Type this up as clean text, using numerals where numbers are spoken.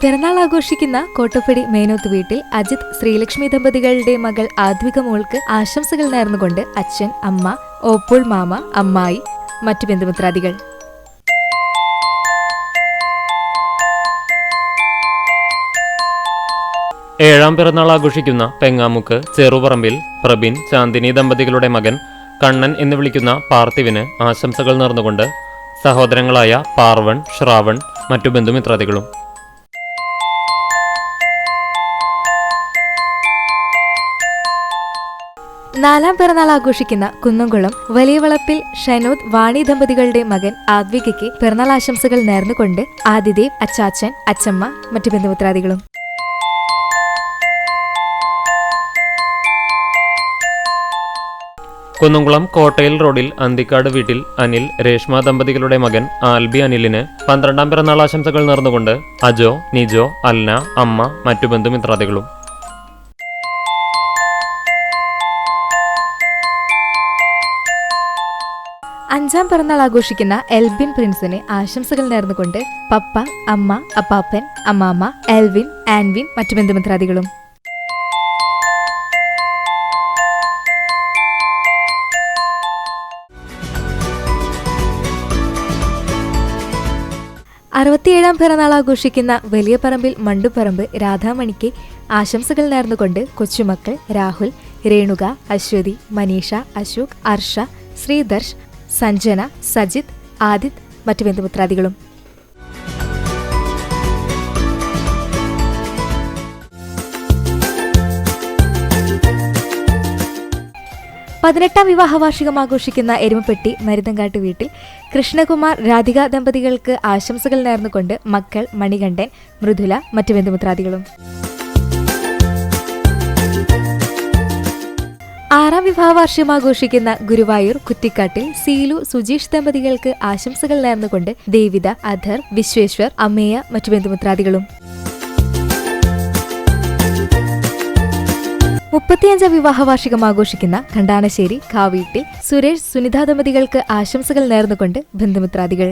പിറന്നാൾ ആഘോഷിക്കുന്ന കോട്ടപ്പടി മേനോത്ത് വീട്ടിൽ അജിത് ശ്രീലക്ഷ്മി ദമ്പതികളുടെ മകൾ ആദ്വിക മോൾക്ക് ആശംസകൾ നേർന്നുകൊണ്ട് അച്ഛൻ, അമ്മ, ഓപ്പോൾ മാമ, അമ്മായി, മറ്റു ബന്ധുമിത്രാദികൾ. ഏഴാം പിറന്നാൾ ആഘോഷിക്കുന്ന പെങ്ങാമുക്ക് ചെറുപറമ്പിൽ പ്രബിൻ, ചാന്ദിനി ദമ്പതികളുടെ മകൻ കണ്ണൻ എന്ന് വിളിക്കുന്ന പാർത്ഥിവിന് ആശംസകൾ നേർന്നുകൊണ്ട് സഹോദരങ്ങളായ പാർവൺ, ശ്രാവൺ, മറ്റു ബന്ധുമിത്രാദികളും. നാലാം പിറന്നാൾ ആഘോഷിക്കുന്ന കുന്നംകുളം വലിയ വളപ്പിൽ ഷനോദ്, വാണി ദമ്പതികളുടെ മകൻ ആദ്വികയ്ക്ക് പിറന്നാൾ ആശംസകൾ നേർന്നുകൊണ്ട് ആദിദേവ്, അച്ചാച്ചൻ, അച്ചമ്മ, മറ്റു ബന്ധുമിത്രാദികളും. കുന്നംകുളം കോട്ടയിൽ റോഡിൽ അന്തിക്കാട് വീട്ടിൽ അനിൽ, രേഷ്മ ദമ്പതികളുടെ മകൻ ആൽബി അനിലിന് 12ാം പിറന്നാൾ ആശംസകൾ നേർന്നുകൊണ്ട് അജോ, നിജോ, അൽന, അമ്മ, മറ്റു ബന്ധുമിത്രാദികളും. അഞ്ചാം പിറന്നാൾ ആഘോഷിക്കുന്ന എൽബിൻ പ്രിൻസിന് ആശംസകൾ നേർന്നുകൊണ്ട് പപ്പ, അമ്മ, അപ്പാപ്പൻ, അമ്മാമ്മ, എൽവിൻ, ആൻവിൻ, മറ്റു ബന്ധുമിത്രാദികളും. അറുപത്തിയേഴാം പിറന്നാൾ ആഘോഷിക്കുന്ന വലിയ പറമ്പിൽ മണ്ടുപറമ്പ് രാധാമണിക്ക് ആശംസകൾ നേർന്നുകൊണ്ട് കൊച്ചുമക്കൾ രാഹുൽ, രേണുക, അശ്വതി, മനീഷ, അശോക്, അർഷ, ശ്രീദർശ്, സഞ്ജന, സജിത്, ആദിത്, മറ്റു ബന്ധുമിത്രാദികളും. പതിനെട്ടാം വിവാഹ വാർഷികം ആഘോഷിക്കുന്ന എരുമപ്പെട്ടി മരുതങ്കാട്ട് വീട്ടിൽ കൃഷ്ണകുമാർ, രാധിക ദമ്പതികൾക്ക് ആശംസകൾ നേർന്നുകൊണ്ട് മക്കൾ മണികണ്ഠൻ, മൃദുല, മറ്റു ബന്ധുമിത്രാദികളും. ആറാം വിവാഹ വാർഷികം ആഘോഷിക്കുന്ന ഗുരുവായൂർ കുറ്റിക്കാട്ടിൽ സീലു, സുജീഷ് ദമ്പതികൾക്ക് ആശംസകൾ നേർന്നുകൊണ്ട് ദേവിത, അധർ, വിശ്വേശ്വർ, അമ്മേയ, മറ്റു ബന്ധുമിത്രാദികളും. 35ാം വിവാഹ വാർഷികം ആഘോഷിക്കുന്ന കണ്ടാനശ്ശേരി കാവീട്ടിൽ സുരേഷ്, സുനിത ദമ്പതികൾക്ക് ആശംസകൾ നേർന്നുകൊണ്ട് ബന്ധുമിത്രാദികൾ.